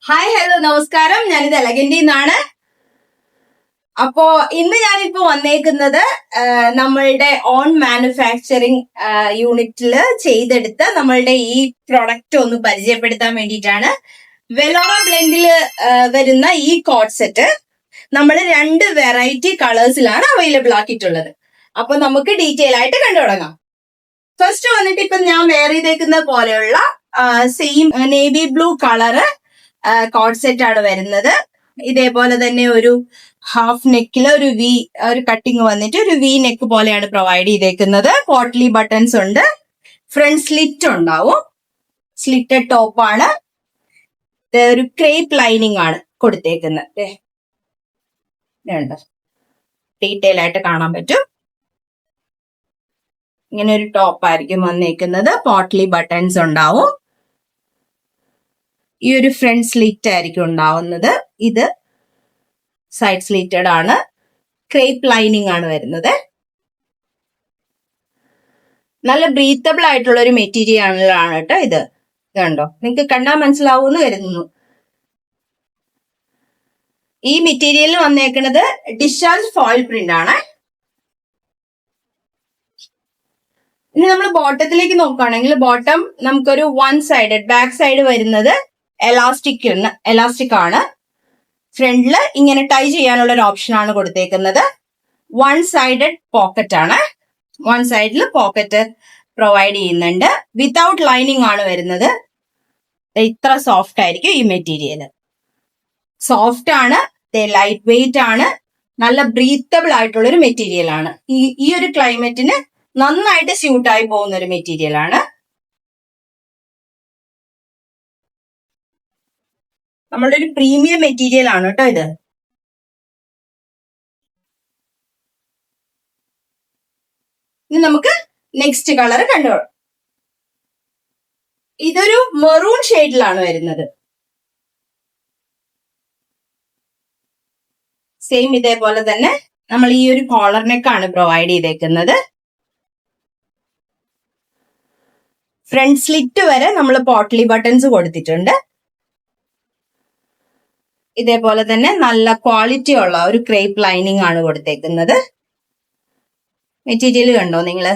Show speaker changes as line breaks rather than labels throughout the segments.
Hi hello നമസ്കാരം, ഞാനിത് എലഗന്റിൽ നിന്നാണ്. അപ്പോ ഇന്ന് ഞാനിപ്പോ വന്നേക്കുന്നത് നമ്മളുടെ ഓൺ മാനുഫാക്ചറിങ് യൂണിറ്റിൽ ചെയ്തെടുത്ത നമ്മളുടെ ഈ പ്രൊഡക്റ്റ് ഒന്ന് പരിചയപ്പെടുത്താൻ വേണ്ടിയിട്ടാണ്. വെലോറ ബ്ലെൻഡിൽ വരുന്ന ഈ കോട്ട് സെറ്റ് നമ്മൾ 2 വെറൈറ്റി കളേഴ്സിലാണ് അവൈലബിൾ ആക്കിയിട്ടുള്ളത്. അപ്പൊ നമുക്ക് ഡീറ്റെയിൽ ആയിട്ട് കണ്ടു തുടങ്ങാം. ഫസ്റ്റ് വന്നിട്ട് ഇപ്പൊ ഞാൻ വെയർ ചെയ്തേക്കുന്ന പോലെയുള്ള same navy blue colour coat set ആണ് വരുന്നത്. ഇതേപോലെ തന്നെ ഒരു ഹാഫ് നെക്കിൽ ഒരു കട്ടിങ് വന്നിട്ട് ഒരു വി നെക്ക് പോലെയാണ് പ്രൊവൈഡ് ചെയ്തേക്കുന്നത്. പോട്ട്ലി ബട്ടൺസ് ഉണ്ട്, ഫ്രണ്ട് സ്ലിറ്റ് ഉണ്ടാവും, സ്ലിറ്റഡ് ടോപ്പാണ്, ഒരു ക്രേപ്പ് ലൈനിങ് ആണ് കൊടുത്തേക്കുന്നത്. ഡീറ്റെയിൽ ആയിട്ട് കാണാൻ പറ്റും. ഇങ്ങനെ ഒരു ടോപ്പായിരിക്കും വന്നേക്കുന്നത്. പോട്ട്ലി ബട്ടൺസ് ഉണ്ടാവും. ഈ ഒരു ഫ്രണ്ട് സ്ലിറ്റ് ആയിരിക്കും ഉണ്ടാവുന്നത്. ഇത് സൈഡ് സ്ലിറ്റഡ് ആണ്, ക്രേപ്പ് ലൈനിങ് ആണ് വരുന്നത്. നല്ല ബ്രീത്തബിൾ ആയിട്ടുള്ള ഒരു മെറ്റീരിയൽ ആണ് കേട്ടോ ഇത്. കണ്ടോ, നിങ്ങൾക്ക് കണ്ടാൽ മനസ്സിലാവൂന്ന് കരുതുന്നു. ഈ മെറ്റീരിയലിൽ വന്നേക്കുന്നത് ഡിസ്ചാർജ് ഫോയിൽ പ്രിന്റ് ആണ്. ഇനി നമ്മൾ ബോട്ടത്തിലേക്ക് നോക്കുകയാണെങ്കിൽ ബോട്ടം നമുക്കൊരു 1 സൈഡഡ് ബാക്ക് സൈഡ് വരുന്നത് എലാസ്റ്റിക് ആണ്. ഫ്രണ്ടില് ഇങ്ങനെ ടൈ ചെയ്യാനുള്ള ഒരു ഓപ്ഷൻ ആണ് കൊടുത്തേക്കുന്നത്. 1 സൈഡഡ് പോക്കറ്റ് ആണ്. 1 സൈഡിൽ പോക്കറ്റ് പ്രൊവൈഡ് ചെയ്യുന്നുണ്ട്. വിത്തൗട്ട് ലൈനിങ് ആണ് വരുന്നത്. ഇത്ര സോഫ്റ്റ് ആയിരിക്കും ഈ മെറ്റീരിയൽ. സോഫ്റ്റ് ആണ്, ലൈറ്റ് വെയിറ്റ് ആണ്, നല്ല ബ്രീത്തബിൾ ആയിട്ടുള്ള ഒരു മെറ്റീരിയൽ ആണ്. ഈ ഒരു ക്ലൈമറ്റിന് നന്നായിട്ട് സ്യൂട്ടായി പോകുന്ന ഒരു മെറ്റീരിയൽ ആണ്. നമ്മളുടെ ഒരു പ്രീമിയം മെറ്റീരിയൽ ആണ് കേട്ടോ ഇത്. ഇനി നമുക്ക് നെക്സ്റ്റ് കളർ കണ്ടോ. ഇതൊരു മെറൂൺ ഷെയ്ഡിലാണ് വരുന്നത്. സെയിം ഇതേപോലെ തന്നെ നമ്മൾ ഈ ഒരു കോളർ നെക്കാണ് പ്രൊവൈഡ് ചെയ്തേക്കുന്നത്. ഫ്രണ്ട് സ്ലിറ്റ് വരെ നമ്മൾ പോട്ട്ലി ബട്ടൺസ് കൊടുത്തിട്ടുണ്ട്. ഇതേപോലെ തന്നെ നല്ല ക്വാളിറ്റി ഉള്ള ഒരു ക്രേപ്പ് ലൈനിങ് ആണ് കൊടുത്തേക്കുന്നത്. മെറ്റീരിയൽ കണ്ടോ നിങ്ങള്,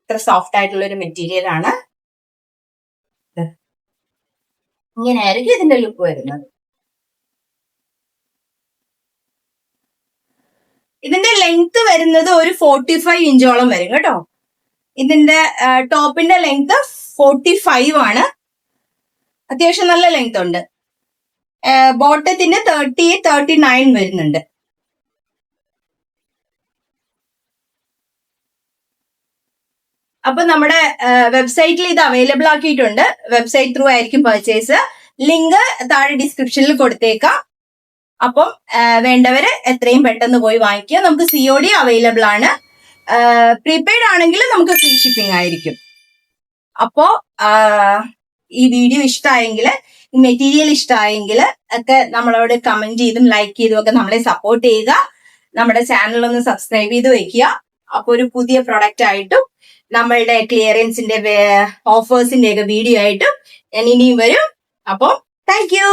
ഇത്ര സോഫ്റ്റ് ആയിട്ടുള്ള ഒരു മെറ്റീരിയൽ ആണ്. ഇങ്ങനെയായിരിക്കും ഇതിന്റെ ലുക്ക് വരുന്നത്. ഇതിന്റെ ലെങ്ത് വരുന്നത് ഒരു 45 ഇഞ്ചോളം വരും കേട്ടോ. ഇതിന്റെ ടോപ്പിന്റെ ലെങ്ത് 45 ആണ്. അത്യാവശ്യം നല്ല ലെങ്ത് ഉണ്ട്. ബോട്ടത്തിന്റെ 39 വരുന്നുണ്ട്. അപ്പൊ നമ്മുടെ വെബ്സൈറ്റിൽ ഇത് അവൈലബിൾ ആക്കിയിട്ടുണ്ട്. വെബ്സൈറ്റ് ത്രൂ ആയിരിക്കും പർച്ചേസ്. ലിങ്ക് താഴെ ഡിസ്ക്രിപ്ഷനിൽ കൊടുത്തേക്കാം. അപ്പം വേണ്ടവര് എത്രയും പെട്ടെന്ന് പോയി വാങ്ങിക്കുക. നമുക്ക് COD അവൈലബിൾ ആണ്. പ്രീപെയ്ഡ് ആണെങ്കിൽ നമുക്ക് ഫ്രീ ഷിപ്പിംഗ് ആയിരിക്കും. അപ്പോ ഈ വീഡിയോ ഇഷ്ടമായെങ്കിൽ, ഈ മെറ്റീരിയൽ ഇഷ്ടമായെങ്കിൽ ഒക്കെ നമ്മളോട് കമന്റ് ചെയ്തും ലൈക്ക് ചെയ്തും ഒക്കെ നമ്മളെ സപ്പോർട്ട് ചെയ്യുക. നമ്മുടെ ചാനൽ ഒന്ന് സബ്സ്ക്രൈബ് ചെയ്ത് വെക്കുക. അപ്പൊ ഒരു പുതിയ പ്രൊഡക്റ്റ് ആയിട്ടും നമ്മളുടെ ക്ലിയറൻസിന്റെ ഓഫേഴ്സിന്റെ ഒക്കെ വീഡിയോ ആയിട്ടും ഞാൻ ഇനിയും വരും. അപ്പോൾ താങ്ക് യു.